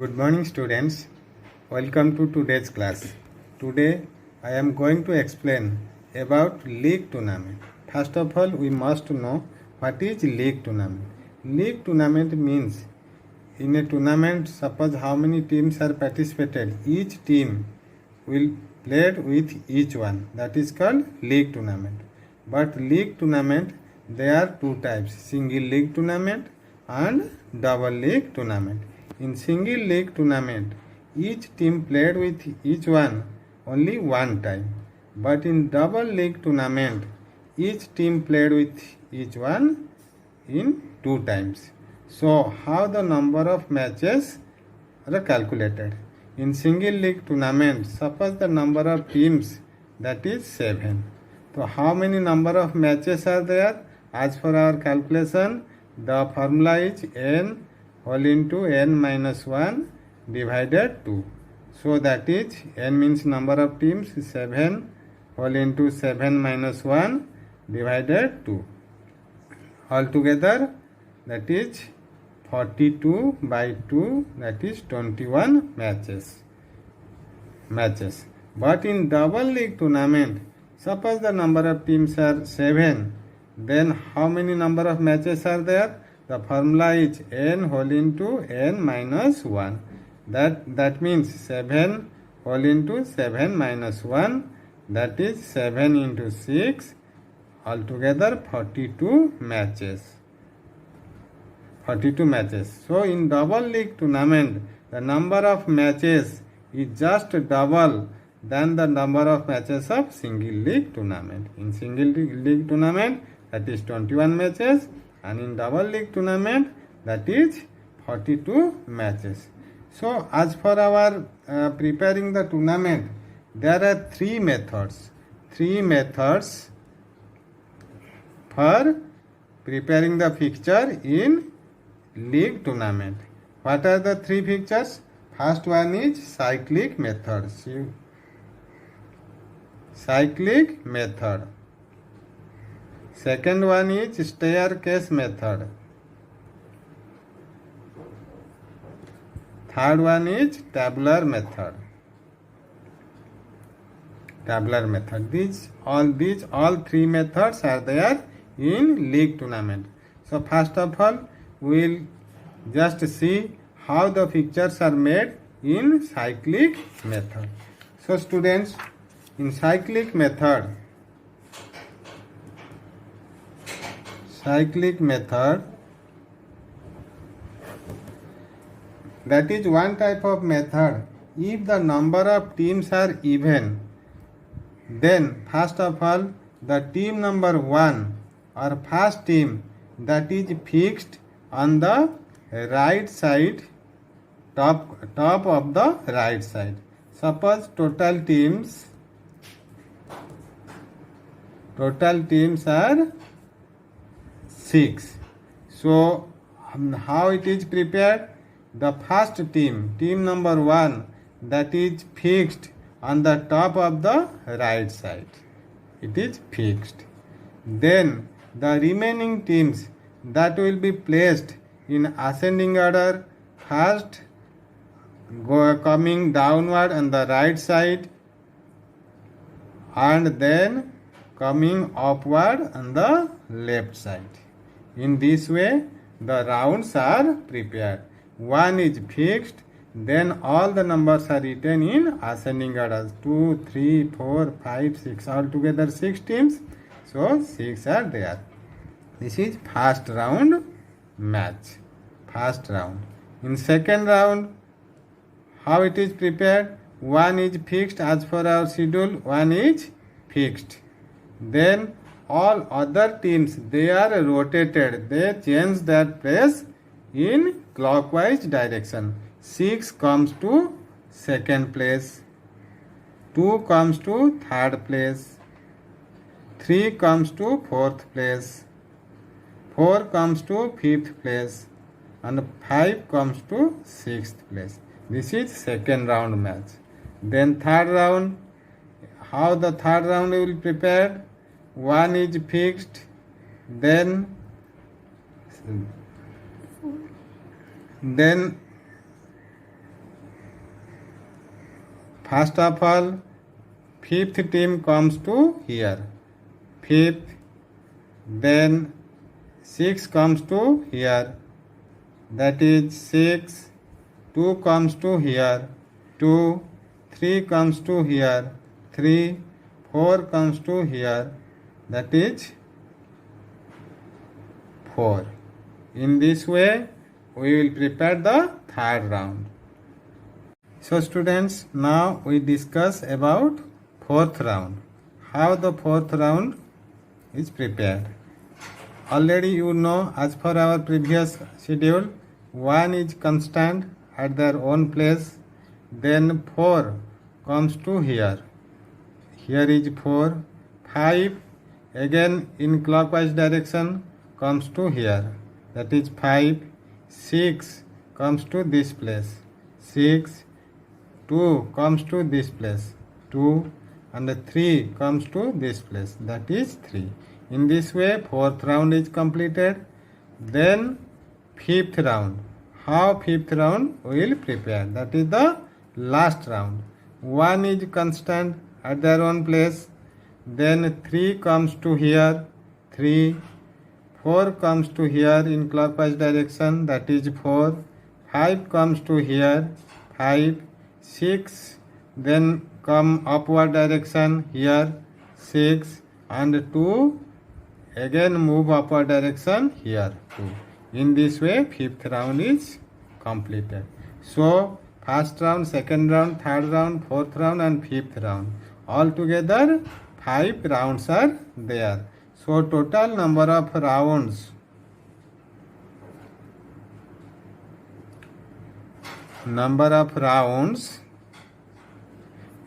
Good morning, students. Welcome to today's class. Today I am going to explain about league tournament. First of all, we must know what is league tournament. League tournament means in a tournament, suppose how many teams are participated, each team will play with each one. That is called league tournament. But league tournament, there are two types: single league tournament and double league tournament. In single league tournament, each team played with each one only one time. But in double league tournament, each team played with each one in two times. So, how the number of matches are calculated? In single league tournament, suppose the number of teams, that is 7. So, how many number of matches are there? As per our calculation, the formula is n whole into n minus 1 divided 2. So that is n means number of teams, 7 whole into 7 minus 1 divided 2. Altogether that is 42 by 2, that is 21 matches. But in double league tournament, suppose the number of teams are 7, then how many number of matches are there? The formula is n whole into n minus 1. That means 7 whole into 7 minus 1, that is 7 into 6, altogether 42 matches. 42 matches. So in double league tournament, the number of matches is just double than the number of matches of single league tournament. In single league tournament, that is 21 matches, and in double league tournament, that is 42 matches. So as for our preparing the tournament, there are three methods for preparing the fixture in league tournament. What are the three fixtures? First one is cyclic method. Second one is staircase method. Third one is tabular method. All three methods are there in league tournament. So first of all, we will just see how the fixtures are made in cyclic method. So students, in cyclic method, that is one type of method. If the number of teams are even, then first of all, the team number 1 or first team, that is fixed on the right side, top of the right side. Suppose total teams are 6. So how it is prepared? The first team number 1, that is fixed on the top of the right side. It is fixed. Then the remaining teams, that will be placed in ascending order, first coming downward on the right side, and then coming upward on the left side. In this way, the rounds are prepared. 1 is fixed, then all the numbers are written in ascending order. 2, 3, 4, 5, 6, altogether 6 teams. So 6 are there. This is first round match. In second round, how it is prepared? 1 is fixed as per our schedule. 1 is fixed. Then all other teams, they are rotated. They change their place in clockwise direction. 6 comes to second place, 2 comes to third place, 3 comes to fourth place, 4 comes to fifth place, and 5 comes to sixth place. This is second round match. Then third round, how the third round will be prepared? 1 is fixed, then First of all, fifth team comes to here. Fifth, then 6 comes to here. That is 6. 2 comes to here. 2. 3 comes to here. 3. 4 comes to here. That is 4. In this way, we will prepare the third round. So students, now we discuss about fourth round. How the fourth round is prepared. Already you know, as per our previous schedule, 1 is constant at their own place. Then 4 comes to here. Here is 4. 5 again in clockwise direction comes to here. That is 5. 6 comes to this place. 6. 2 comes to this place. 2. And 3 comes to this place. That is 3. In this way, fourth round is completed. Then fifth round. How fifth round we will prepare? That is the last round. 1 is constant at their own place. Then 3 comes to here. 3. 4 comes to here in clockwise direction. That is 4. 5 comes to here. 5. 6. Then come upward direction here. 6. And 2. Again move upward direction here 2. In this way, fifth round is completed. So, first round, second round, third round, fourth round and fifth round. Altogether, 5 rounds are there. So, total number of rounds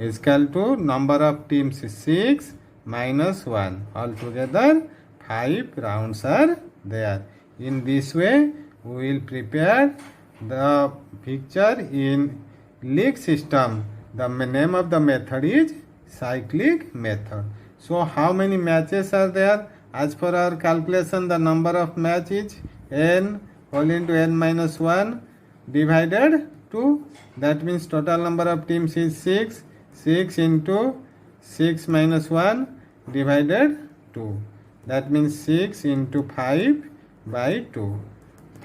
is equal to number of teams 6 minus 1. Altogether, 5 rounds are there. In this way, we will prepare the picture in league system. The name of the method is cyclic method. So, how many matches are there? As per our calculation, the number of matches n whole into n minus 1 divided 2. That means total number of teams is 6. 6 into 6 minus 1 divided 2. That means 6 into 5 by 2.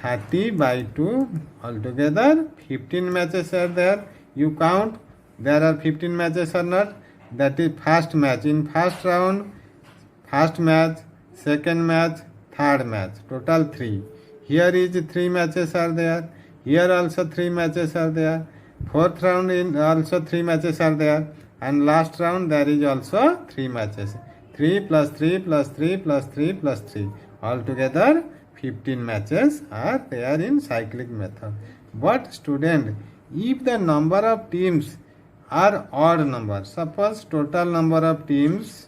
30 by 2. Altogether 15 matches are there. You count. There are 15 matches or not. That is first match. In first round, first match, second match, third match. Total 3. Here is 3 matches are there. Here also 3 matches are there. Fourth round in also 3 matches are there. And last round there is also 3 matches. 3 plus 3 plus 3 plus 3 plus 3. Altogether 15 matches are there in cyclic method. But student, if the number of teams are odd number, suppose total number of teams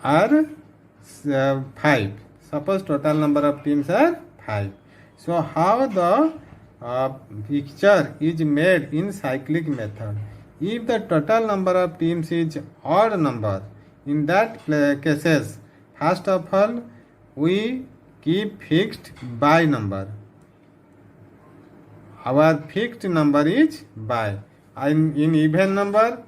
are 5. Suppose total number of teams are 5. So how the picture is made in cyclic method? If the total number of teams is odd number, in that cases, first of all, we keep fixed by number. Our fixed number is by. In even number,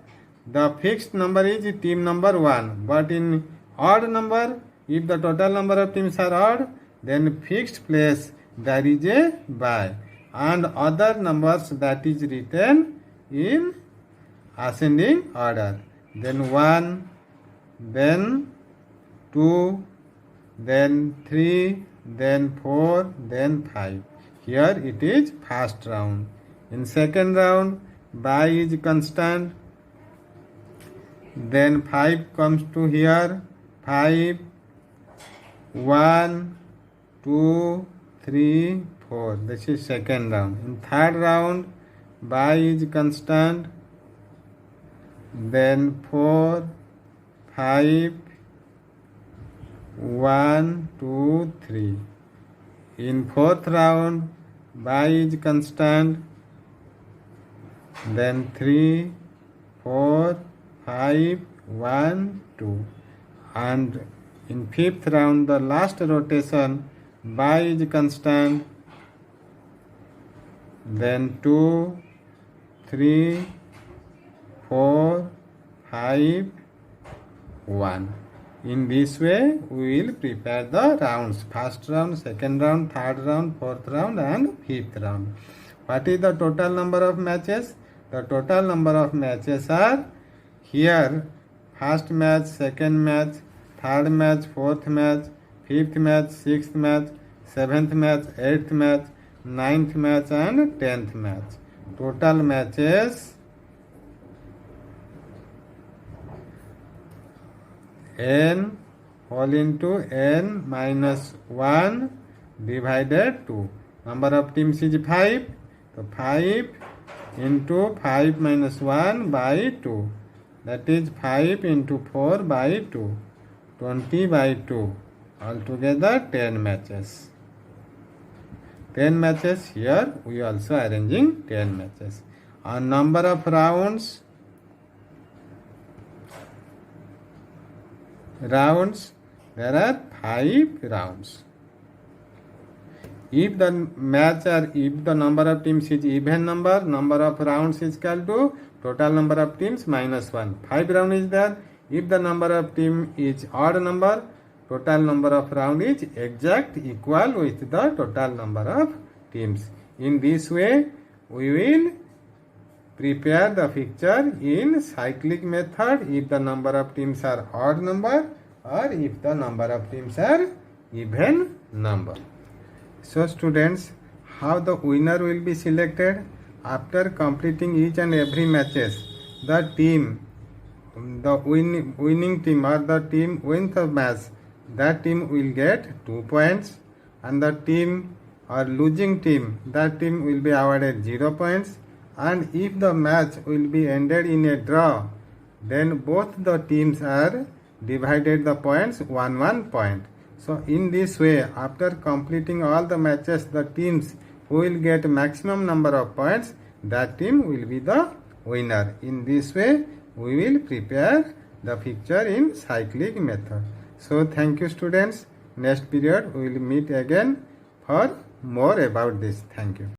the fixed number is team number 1. But in odd number, if the total number of teams are odd, then fixed place there is a by. And other numbers that is written in ascending order. Then 1, then 2, then 3, then 4, then 5. Here it is first round. In second round, by is constant. Then 5 comes to here. 5, 1, 2, 3, 4. This is second round. In third round, by is constant. Then 4, 5, 1, 2, 3. In fourth round, by is constant. Then 3, 4, 5, 1, 2. And in fifth round, the last rotation, by is constant. then 2, 3, 4, 5, 1. In this way, we will prepare the rounds. First round, second round, third round, fourth round and fifth round. What is the total number of matches? The total number of matches are here. First match, second match, third match, fourth match, fifth match, sixth match, seventh match, eighth match, ninth match and 10th match. Total matches n whole into n minus 1 divided 2. Number of teams is 5. So 5 into 5 minus 1 by 2. That is 5 into 4 by 2. 20 by 2. Altogether 10 matches. 10 matches here. We also arranging 10 matches. On number of rounds, there are 5 rounds. If the number of teams is even number of rounds is equal to total number of teams minus 1. 5 round is there. If the number of team is odd number, total number of round is exact equal with the total number of teams. In this way, we will prepare the picture in cyclic method if the number of teams are odd number or if the number of teams are even number. So students, how the winner will be selected? After completing each and every matches, the winning team or the team wins the match, that team will get 2 points, and the team or losing team, that team will be awarded 0 points. And if the match will be ended in a draw, then both the teams are divided the points 1 point. So in this way, after completing all the matches, the teams who will get maximum number of points, that team will be the winner. In this way, we will prepare the picture in cyclic method. So thank you students. Next period we will meet again for more about this. Thank you.